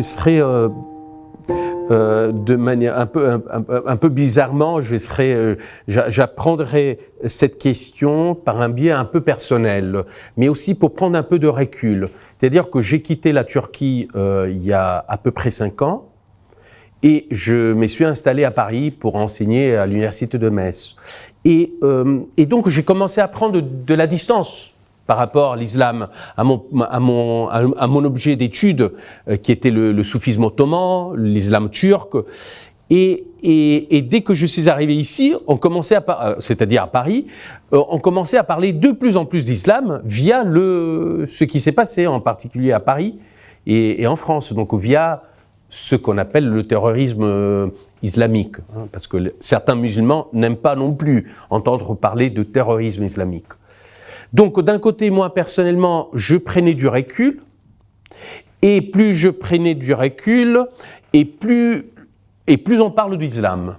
je serai de manière un peu bizarrement, j'apprendrai cette question par un biais un peu personnel, mais aussi pour prendre un peu de recul. C'est-à-dire que j'ai quitté la Turquie il y a à peu près 5 ans, et je me suis installé à Paris pour enseigner à l'université de Metz. Et donc j'ai commencé à prendre de la distance par rapport à l'islam, à mon objet d'étude, qui était le soufisme ottoman, l'islam turc. Et dès que je suis arrivé ici, c'est-à-dire à Paris, on commençait à parler de plus en plus d'islam via ce qui s'est passé, en particulier à Paris et en France, donc via ce qu'on appelle le terrorisme islamique, parce que certains musulmans n'aiment pas non plus entendre parler de terrorisme islamique. Donc d'un côté, moi personnellement, je prenais du recul, et plus je prenais du recul, et plus on parle d'islam.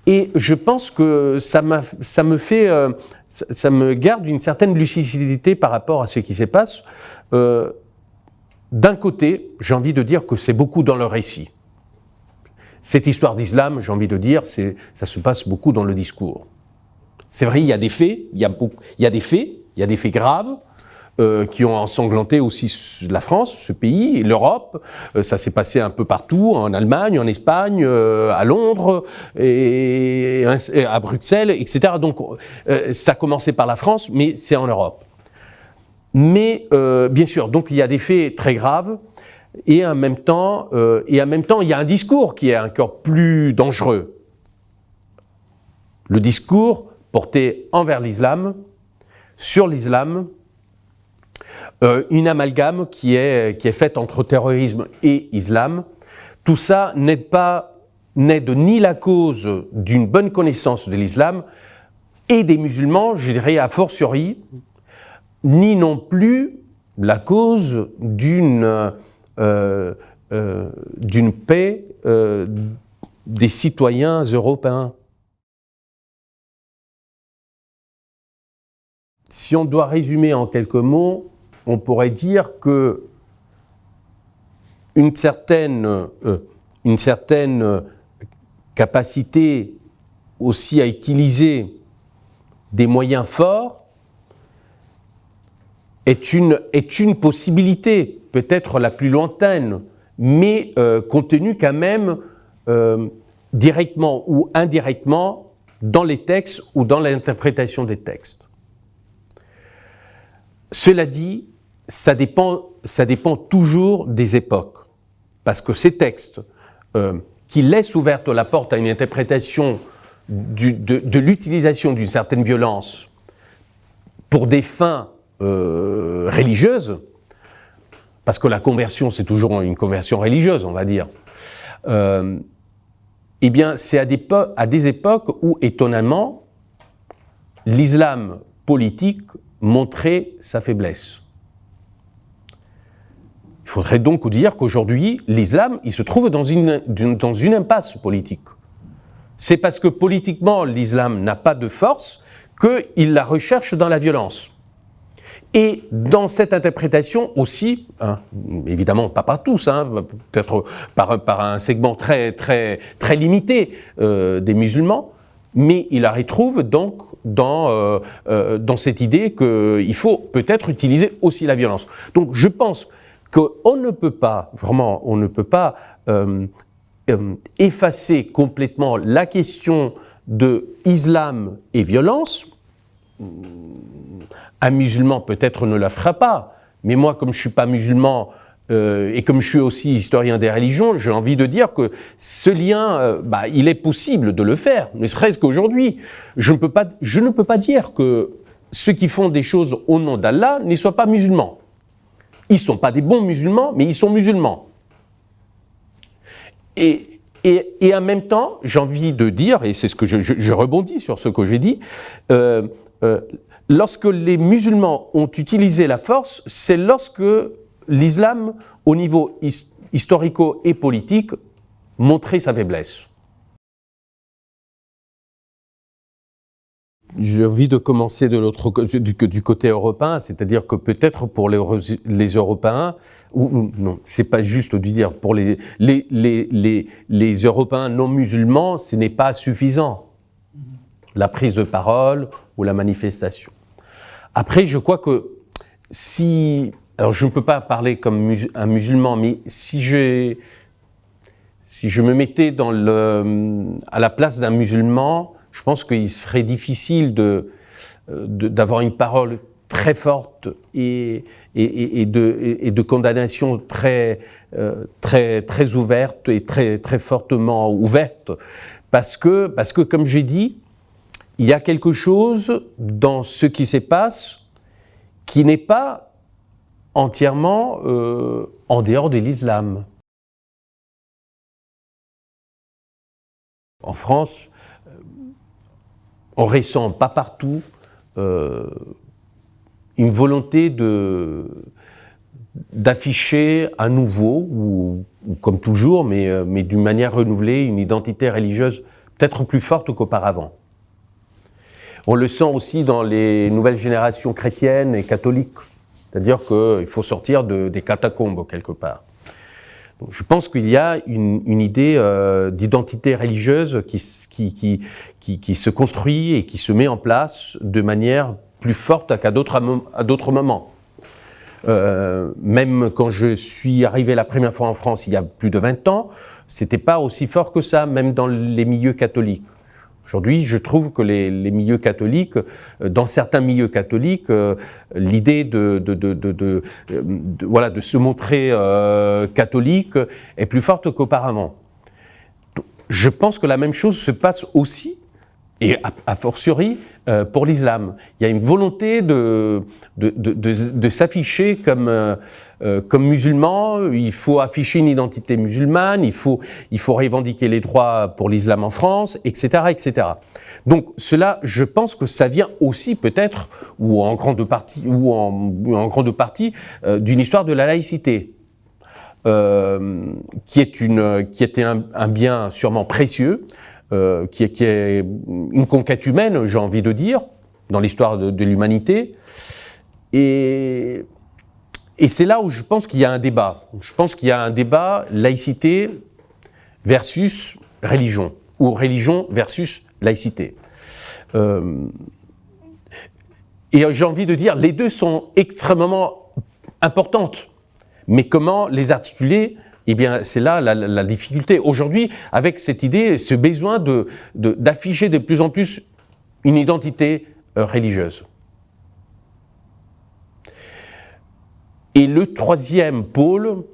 Et je pense que ça me garde une certaine lucidité par rapport à ce qui se passe. D'un côté, j'ai envie de dire que c'est beaucoup dans le récit. Cette histoire d'islam, j'ai envie de dire, ça se passe beaucoup dans le discours. C'est vrai, il y a des faits, il y a des faits graves qui ont ensanglanté aussi la France, ce pays, l'Europe. Ça s'est passé un peu partout, en Allemagne, en Espagne, à Londres, et à Bruxelles, etc. Donc, ça a commencé par la France, mais c'est en Europe. Mais, bien sûr, donc il y a des faits très graves, et en même temps, il y a un discours qui est encore plus dangereux. Le discours porté envers l'islam, sur l'islam, une amalgame qui est faite entre terrorisme et islam. Tout ça n'aide ni la cause d'une bonne connaissance de l'islam et des musulmans, je dirais a fortiori, ni non plus la cause d'une paix des citoyens européens. Si on doit résumer en quelques mots, on pourrait dire que une certaine capacité aussi à utiliser des moyens forts est une possibilité, peut-être la plus lointaine, mais contenue quand même directement ou indirectement dans les textes ou dans l'interprétation des textes. Cela dit, ça dépend toujours des époques, parce que ces textes qui laissent ouverte la porte à une interprétation de l'utilisation d'une certaine violence pour des fins religieuses, parce que la conversion, c'est toujours une conversion religieuse, on va dire, eh bien, c'est à des époques où, étonnamment, l'islam politique montrait sa faiblesse. Il faudrait donc dire qu'aujourd'hui, l'islam, il se trouve dans une impasse politique. C'est parce que politiquement, l'islam n'a pas de force qu'il la recherche dans la violence. Et dans cette interprétation aussi, évidemment pas par tous, peut-être par un segment très, très, très limité des musulmans, mais il la retrouve donc dans cette idée qu'il faut peut-être utiliser aussi la violence. Donc je pense qu'on ne peut pas, vraiment, effacer complètement la question de islam et violence. Un musulman peut-être ne la fera pas, mais moi, comme je ne suis pas musulman et comme je suis aussi historien des religions, j'ai envie de dire que ce lien, il est possible de le faire, ne serait-ce qu'aujourd'hui. Je ne peux pas dire que ceux qui font des choses au nom d'Allah ne soient pas musulmans. Ils ne sont pas des bons musulmans, mais ils sont musulmans. Et en même temps, j'ai envie de dire, et c'est ce que je rebondis sur ce que j'ai dit, lorsque les musulmans ont utilisé la force, c'est lorsque l'islam, au niveau historico et politique, montrait sa faiblesse. j'ai envie de commencer du côté européen, c'est-à-dire que peut-être pour les Européens, ou non, c'est pas juste de dire pour les Européens non musulmans, ce n'est pas suffisant, la prise de parole ou la manifestation. Après, je crois que alors je ne peux pas parler comme un musulman, mais si je me mettais à la place d'un musulman, je pense qu'il serait difficile d'avoir une parole très forte et de condamnation très ouverte et très fortement ouverte, parce que comme j'ai dit, il y a quelque chose dans ce qui se passe qui n'est pas entièrement en dehors de l'islam. En France, on ressent pas partout une volonté d'afficher à nouveau, ou comme toujours, mais d'une manière renouvelée, une identité religieuse peut-être plus forte qu'auparavant. On le sent aussi dans les nouvelles générations chrétiennes et catholiques, c'est-à-dire qu'il faut sortir des catacombes quelque part. Donc, je pense qu'il y a une idée d'identité religieuse qui se construit et qui se met en place de manière plus forte qu'à d'autres moments. Même quand je suis arrivé la première fois en France il y a plus de 20 ans, c'était pas aussi fort que ça, même dans les milieux catholiques. Aujourd'hui, je trouve que les milieux catholiques, dans certains milieux catholiques, l'idée de se montrer catholique est plus forte qu'auparavant. Je pense que la même chose se passe aussi, et a fortiori, pour l'islam. Il y a une volonté de s'afficher comme musulman, il faut afficher une identité musulmane, il faut revendiquer les droits pour l'islam en France, etc., etc. Donc cela, je pense que ça vient aussi peut-être, ou en grande partie, d'une histoire de la laïcité, qui était un bien sûrement précieux, qui est une conquête humaine, j'ai envie de dire, dans l'histoire de l'humanité. Et c'est là où je pense qu'il y a un débat. Je pense qu'il y a un débat laïcité versus religion, ou religion versus laïcité. Et j'ai envie de dire, les deux sont extrêmement importantes. Mais comment les articuler ? Eh bien, c'est là la difficulté. Aujourd'hui, avec cette idée, ce besoin d'afficher de plus en plus une identité religieuse. Et le troisième pôle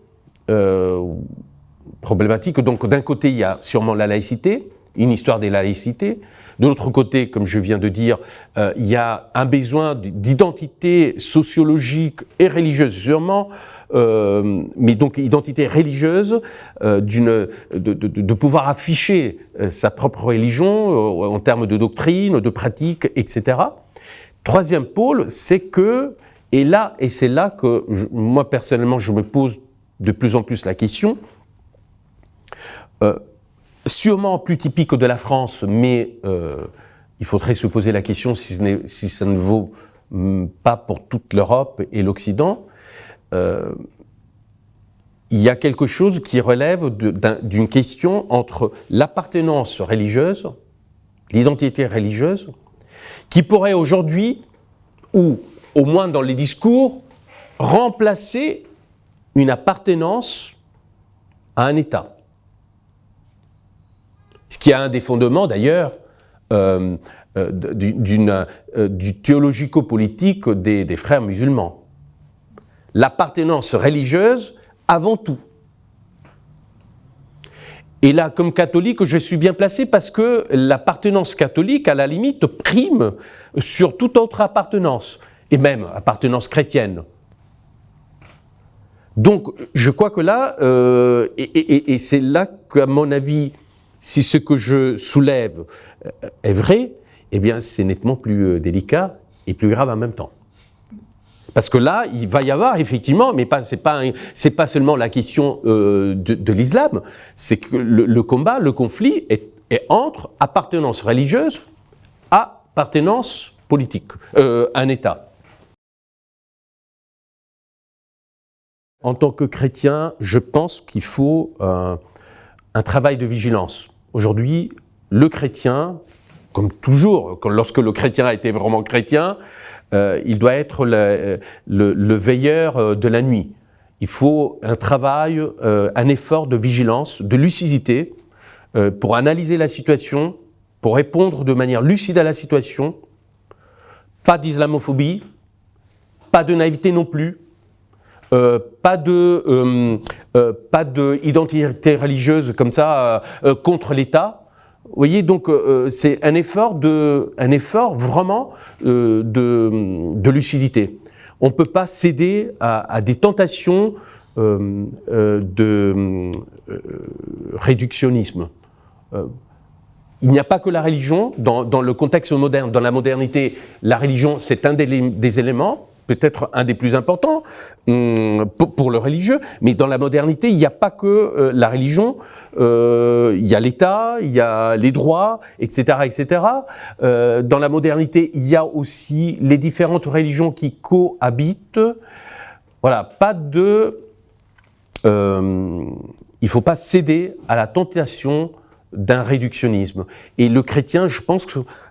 problématique, donc d'un côté, il y a sûrement la laïcité, une histoire des laïcités. De l'autre côté, comme je viens de dire, il y a un besoin d'identité sociologique et religieuse, sûrement, mais donc identité religieuse, de pouvoir afficher sa propre religion en termes de doctrine, de pratique, etc. Troisième pôle, c'est que, et c'est là que moi personnellement je me pose de plus en plus la question, sûrement plus typique de la France, mais il faudrait se poser la question si ça ne vaut pas pour toute l'Europe et l'Occident. Il y a quelque chose qui relève d'une question entre l'appartenance religieuse, l'identité religieuse, qui pourrait aujourd'hui, ou au moins dans les discours, remplacer une appartenance à un État. Ce qui est un des fondements d'ailleurs du théologico-politique des frères musulmans. L'appartenance religieuse avant tout. Et là, comme catholique, je suis bien placé parce que l'appartenance catholique, à la limite, prime sur toute autre appartenance, et même appartenance chrétienne. Donc, je crois que là, et c'est là qu'à mon avis, si ce que je soulève est vrai, eh bien, c'est nettement plus délicat et plus grave en même temps. Parce que là, il va y avoir effectivement, mais c'est pas seulement la question de l'islam, c'est que le combat, le conflit est entre appartenance religieuse à appartenance politique, un État. En tant que chrétien, je pense qu'il faut un travail de vigilance. Aujourd'hui, le chrétien, comme toujours, lorsque le chrétien a été vraiment chrétien, il doit être le veilleur de la nuit. Il faut un travail, un effort de vigilance, de lucidité, pour analyser la situation, pour répondre de manière lucide à la situation. Pas d'islamophobie, pas de naïveté non plus, pas d'identité religieuse comme ça contre l'État. Vous voyez, donc c'est un effort vraiment de lucidité. On ne peut pas céder à des tentations de réductionnisme. Il n'y a pas que la religion. Dans le contexte moderne, dans la modernité, la religion, c'est un des éléments, peut-être un des plus importants pour le religieux, mais dans la modernité, il n'y a pas que la religion, il y a l'État, il y a les droits, etc., etc. Dans la modernité, il y a aussi les différentes religions qui cohabitent. Voilà, il ne faut pas céder à la tentation d'un réductionnisme. Et le chrétien, je pense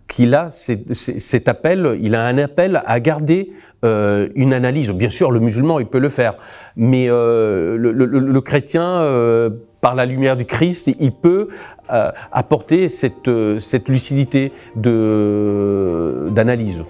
qu'il a cet appel, il a un appel à garder une analyse. Bien sûr, le musulman, il peut le faire, mais le chrétien, par la lumière du Christ, il peut apporter cette lucidité d'analyse.